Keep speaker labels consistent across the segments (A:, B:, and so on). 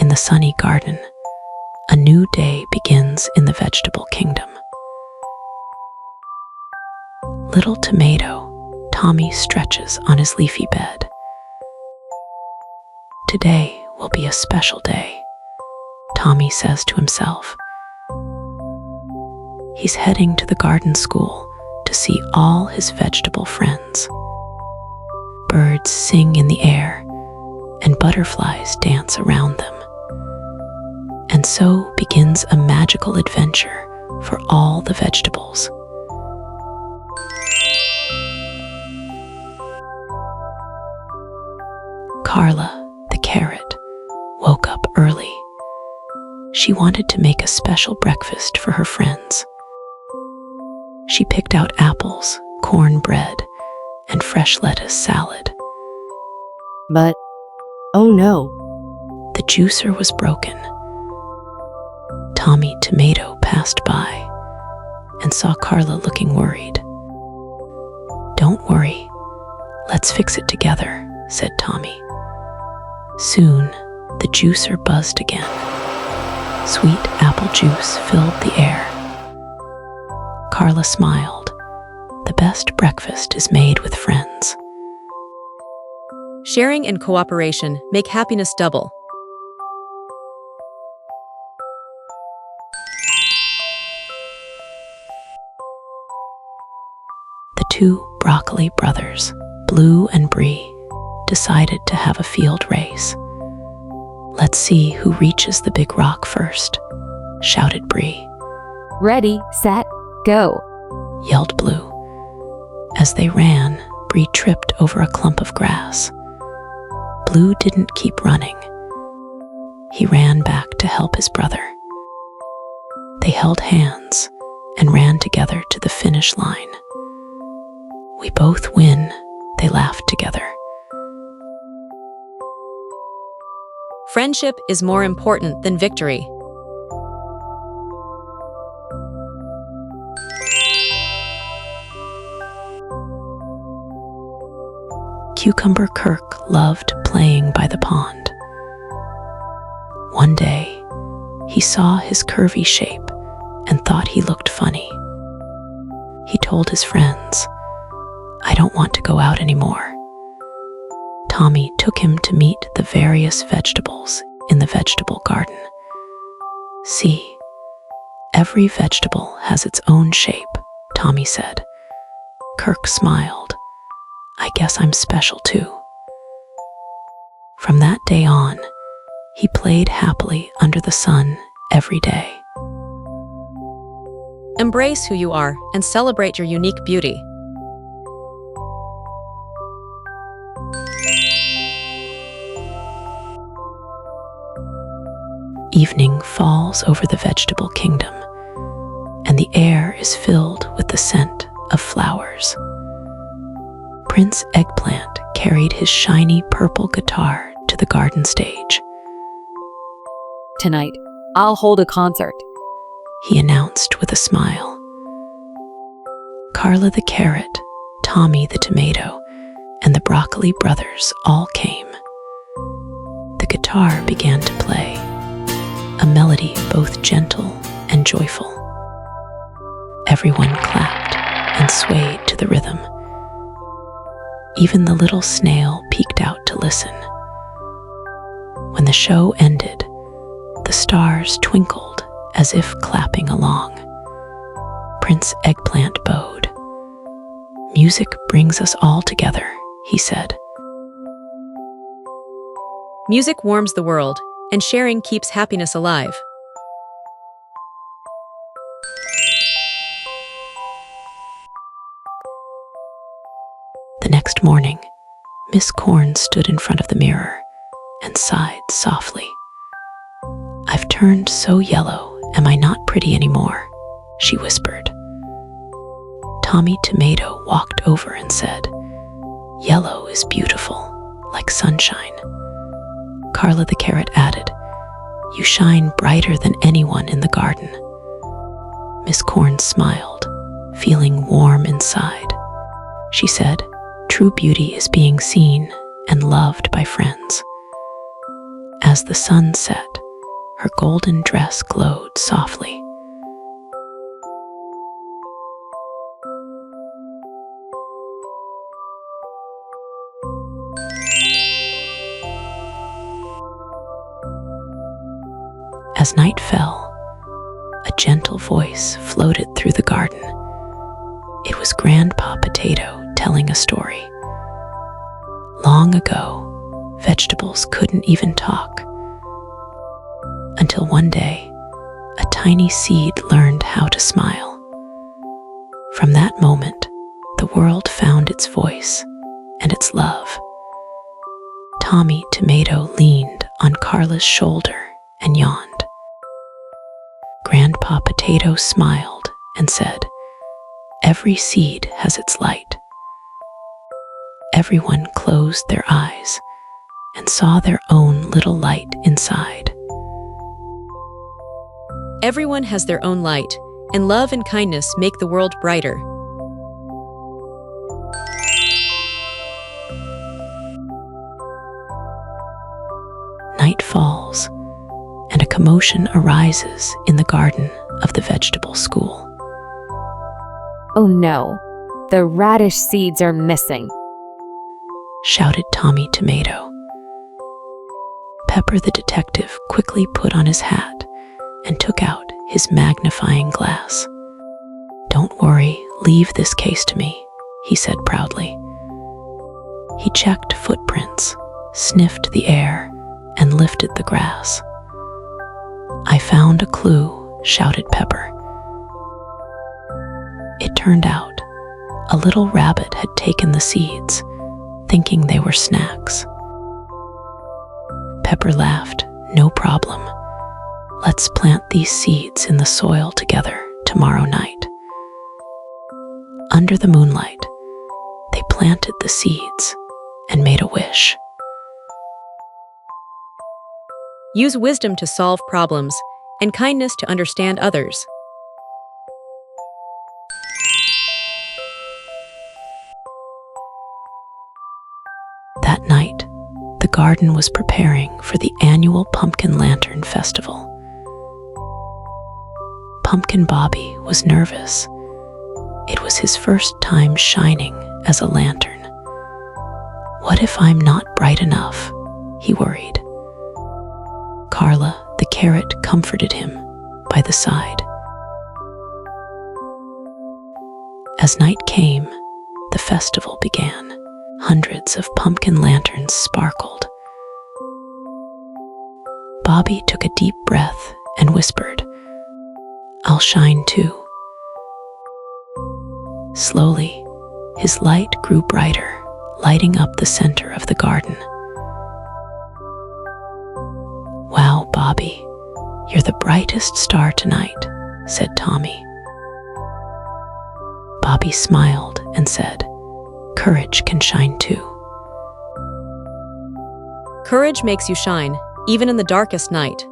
A: in the sunny garden, a new day begins in the vegetable kingdom. Little Tomato, Tommy stretches on his leafy bed. Today will be a special day, Tommy says to himself. He's heading to the garden school to see all his vegetable friends. Birds sing in the air, and butterflies dance around them. And so begins a magical adventure for all the vegetables. Carla the Carrot woke up early. She wanted to make a special breakfast for her friends. She picked out apples, cornbread, and fresh lettuce salad.
B: But, oh no,
A: the juicer was broken. Tommy Tomato passed by and saw Carla looking worried. "Don't worry, let's fix it together," said Tommy. Soon, the juicer buzzed again. Sweet apple juice filled the air. Carla smiled. The best breakfast is made with friends.
C: Sharing and cooperation make happiness double.
A: The two broccoli brothers, Blue and Brie, decided to have a field race. "Let's see who reaches the big rock first," shouted Brie.
B: ready, set, go.
A: Yelled Blue. As they ran, Brie tripped over a clump of grass. Blue didn't keep running. He ran back to help his brother. They held hands and ran together to the finish line. "We both win," they laughed together.
C: Friendship is more important than victory.
A: Cucumber Kirk loved playing by the pond. One day, he saw his curvy shape and thought he looked funny. He told his friends, "I don't want to go out anymore." Tommy took him to meet the various vegetables in the vegetable garden. "See, every vegetable has its own shape," Tommy said. Kirk smiled. "I guess I'm special too." From that day on, he played happily under the sun every day.
C: Embrace who you are and celebrate your unique beauty.
A: Evening falls over the vegetable kingdom, and the air is filled with the scent of flowers. Prince Eggplant carried his shiny purple guitar to the garden stage.
B: Tonight, I'll hold a concert.
A: He announced with a smile. Carla the Carrot, Tommy the Tomato, and the Broccoli brothers all came. The guitar began to play, a melody both gentle and joyful. Everyone clapped and swayed to the rhythm. Even the little snail peeked out to listen. When the show ended, the stars twinkled as if clapping along. Prince Eggplant bowed. "Music brings us all together," he said.
C: Music warms the world, and sharing keeps happiness alive.
A: The next morning, Miss Corn stood in front of the mirror and sighed softly. "I've turned so yellow, am I not pretty anymore?" she whispered. Tommy Tomato walked over and said, "Yellow is beautiful, like sunshine." Carla the Carrot added, "You shine brighter than anyone in the garden." Miss Corn smiled, feeling warm inside. She said, "True beauty is being seen and loved by friends." As the sun set, her golden dress glowed softly. As night fell, a gentle voice floated through the garden. It was Grandpa Potato telling a story. Long ago, vegetables couldn't even talk. Until one day, a tiny seed learned how to smile. From that moment, the world found its voice and its love. Tommy Tomato leaned on Carla's shoulder and yawned. Grandpa Potato smiled and said, "Every seed has its light." Everyone closed their eyes and saw their own little light inside.
C: Everyone has their own light, and love and kindness make the world brighter.
A: Night falls, and a commotion arises in the garden of the vegetable school.
B: Oh no, the radish seeds are missing.
A: Shouted Tommy Tomato. Pepper the detective quickly put on his hat and took out his magnifying glass. "Don't worry, leave this case to me," he said proudly. He checked footprints, sniffed the air, and lifted the grass. "I found a clue," shouted Pepper. It turned out a little rabbit had taken the seeds, thinking they were snacks. Pepper laughed. "No problem. Let's plant these seeds in the soil together tomorrow night." Under the moonlight, they planted the seeds and made a wish.
C: Use wisdom to solve problems and kindness to understand others.
A: That night, the garden was preparing for the annual Pumpkin Lantern Festival. Pumpkin Bobby was nervous. It was his first time shining as a lantern. What if I'm not bright enough? He worried. Carla the Carrot comforted him by the side. As night came, the festival began. Hundreds of pumpkin lanterns sparkled. Bobby took a deep breath and whispered, "I'll shine too." Slowly, his light grew brighter, lighting up the center of the garden. "Wow, Bobby, you're the brightest star tonight," said Tommy. Bobby smiled and said, "Courage can shine too."
C: Courage makes you shine, even in the darkest night.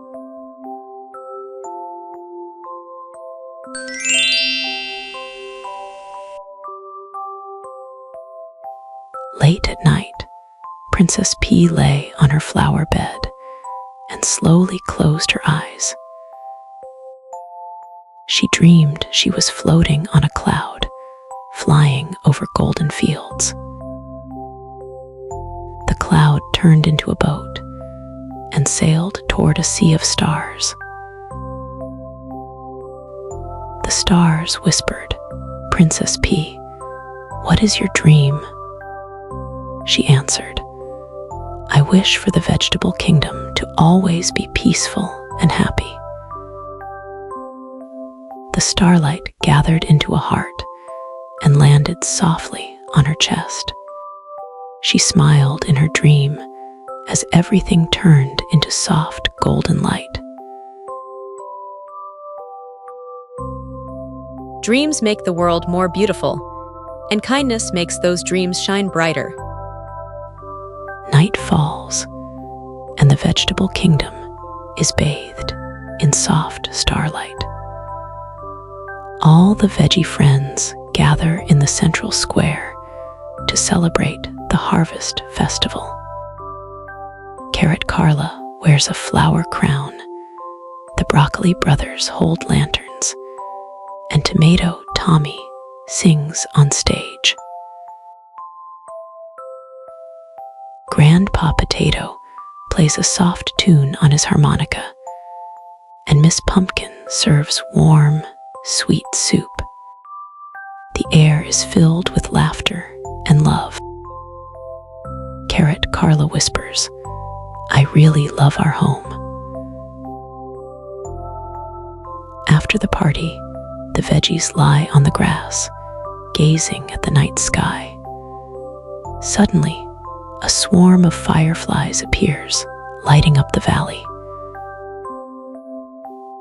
A: Late at night, Princess Pea lay on her flower bed and slowly closed her eyes. She dreamed she was floating on a cloud, flying over golden fields. The cloud turned into a boat and sailed toward a sea of stars. The stars whispered, "Princess Pea, what is your dream?" She answered, "I wish for the vegetable kingdom to always be peaceful and happy." The starlight gathered into a heart and landed softly on her chest. She smiled in her dream as everything turned into soft golden light.
C: Dreams make the world more beautiful, and kindness makes those dreams shine brighter.
A: Night falls, and the vegetable kingdom is bathed in soft starlight. All the veggie friends gather in the central square to celebrate the harvest festival. Carrot Carla wears a flower crown, the broccoli brothers hold lanterns, and tomato Tommy sings on stage. Grandpa Potato plays a soft tune on his harmonica, and Miss Pumpkin serves warm, sweet soup. The air is filled with laughter and love. Carrot Carla whispers, "I really love our home." After the party, the veggies lie on the grass, gazing at the night sky. Suddenly, a swarm of fireflies appears, lighting up the valley.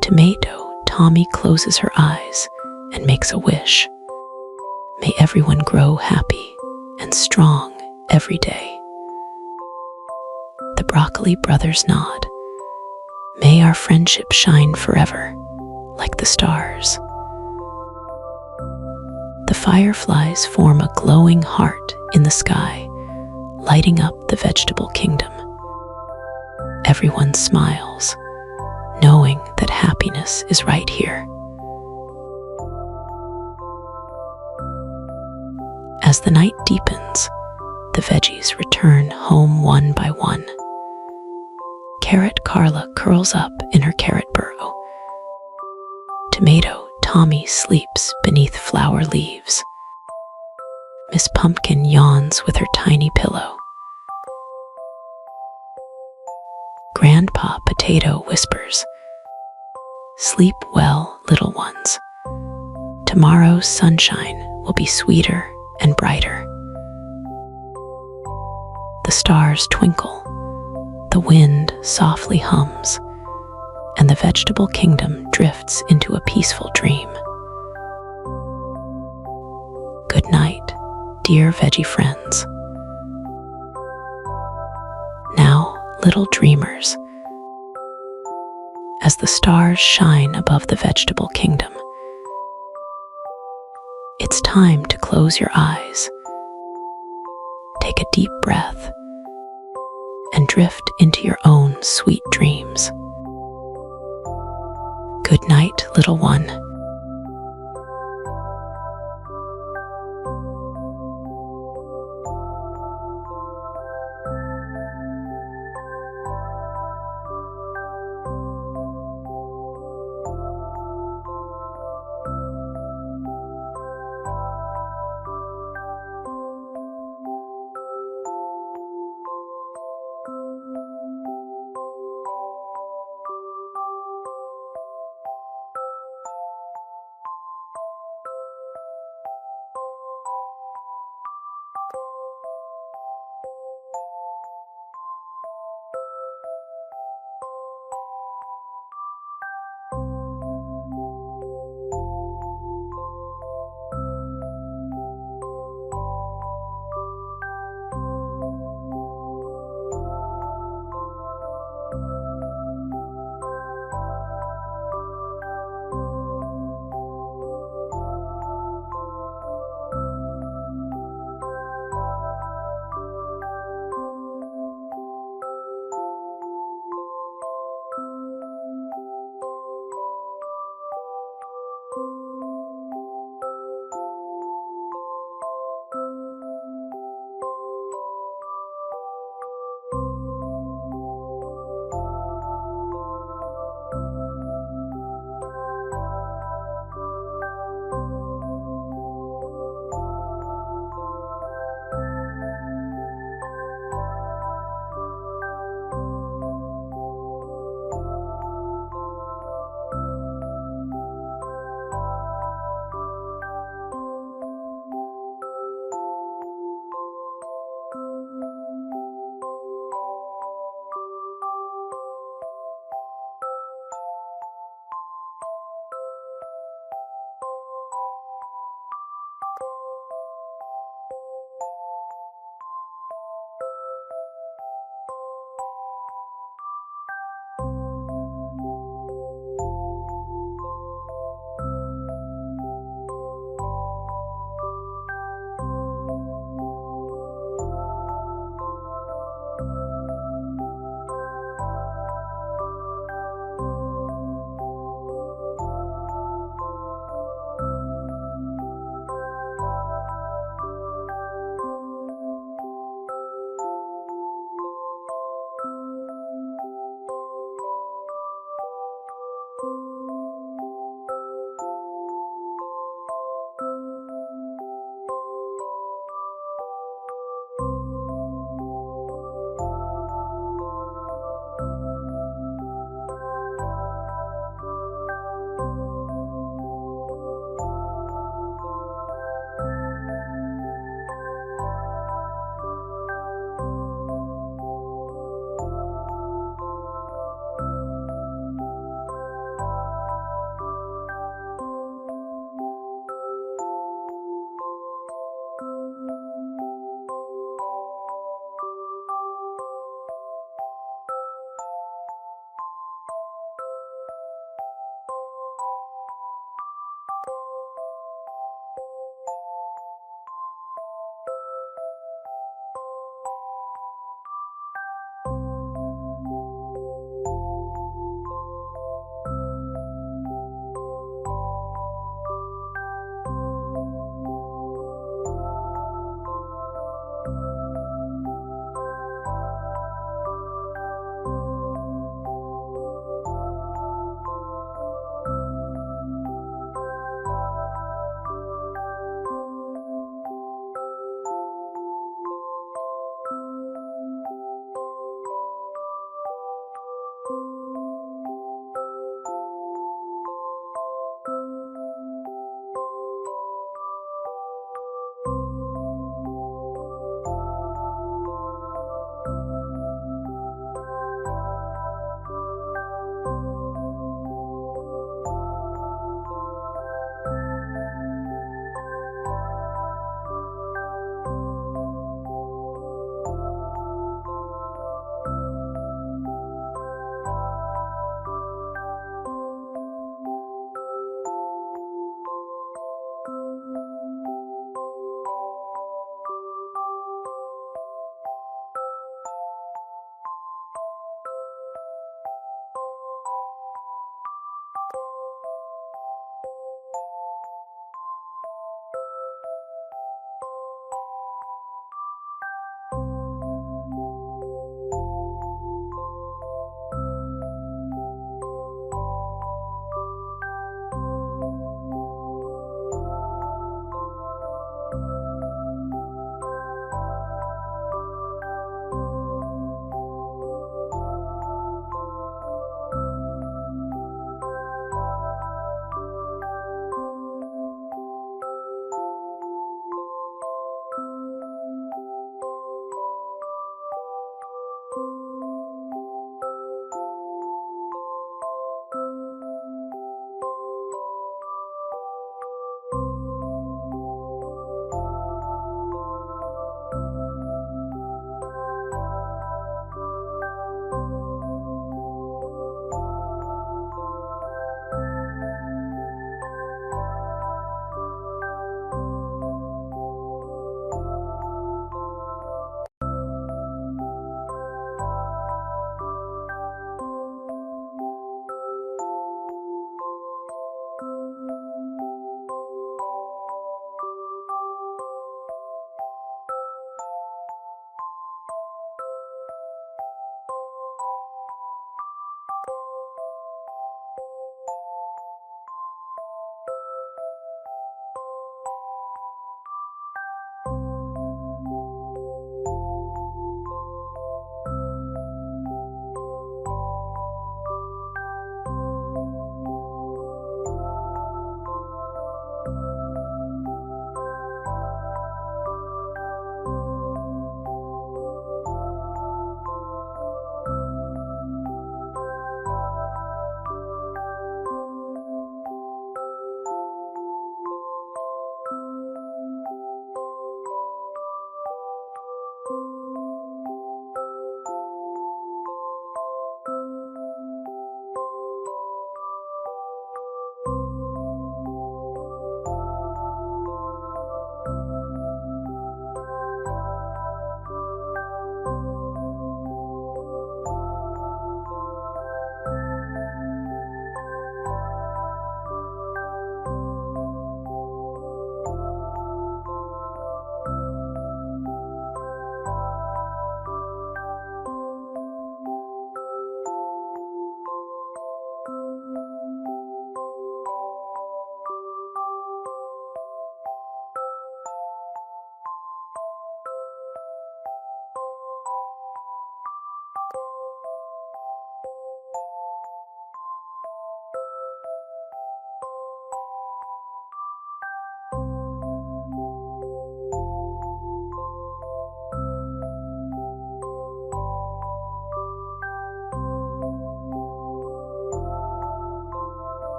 A: Tomato Tommy closes her eyes and makes a wish. May everyone grow happy and strong every day. The broccoli brothers nod. May our friendship shine forever, like the stars. The fireflies form a glowing heart in the sky, lighting up the vegetable kingdom. Everyone smiles, knowing that happiness is right here. As the night deepens, the veggies return home one by one. Carrot Carla curls up in her carrot burrow. Tomato Tommy sleeps beneath flower leaves. Miss Pumpkin yawns with her tiny pillow. Grandpa Potato whispers, "Sleep well, little ones. Tomorrow's sunshine will be sweeter and brighter." The stars twinkle, the wind softly hums, and the vegetable kingdom drifts into a peaceful dream. Good night, dear veggie friends. Now, little dreamers, as the stars shine above the vegetable kingdom, it's time to close your eyes, take a deep breath, and drift into your own sweet dreams. Good night, little one.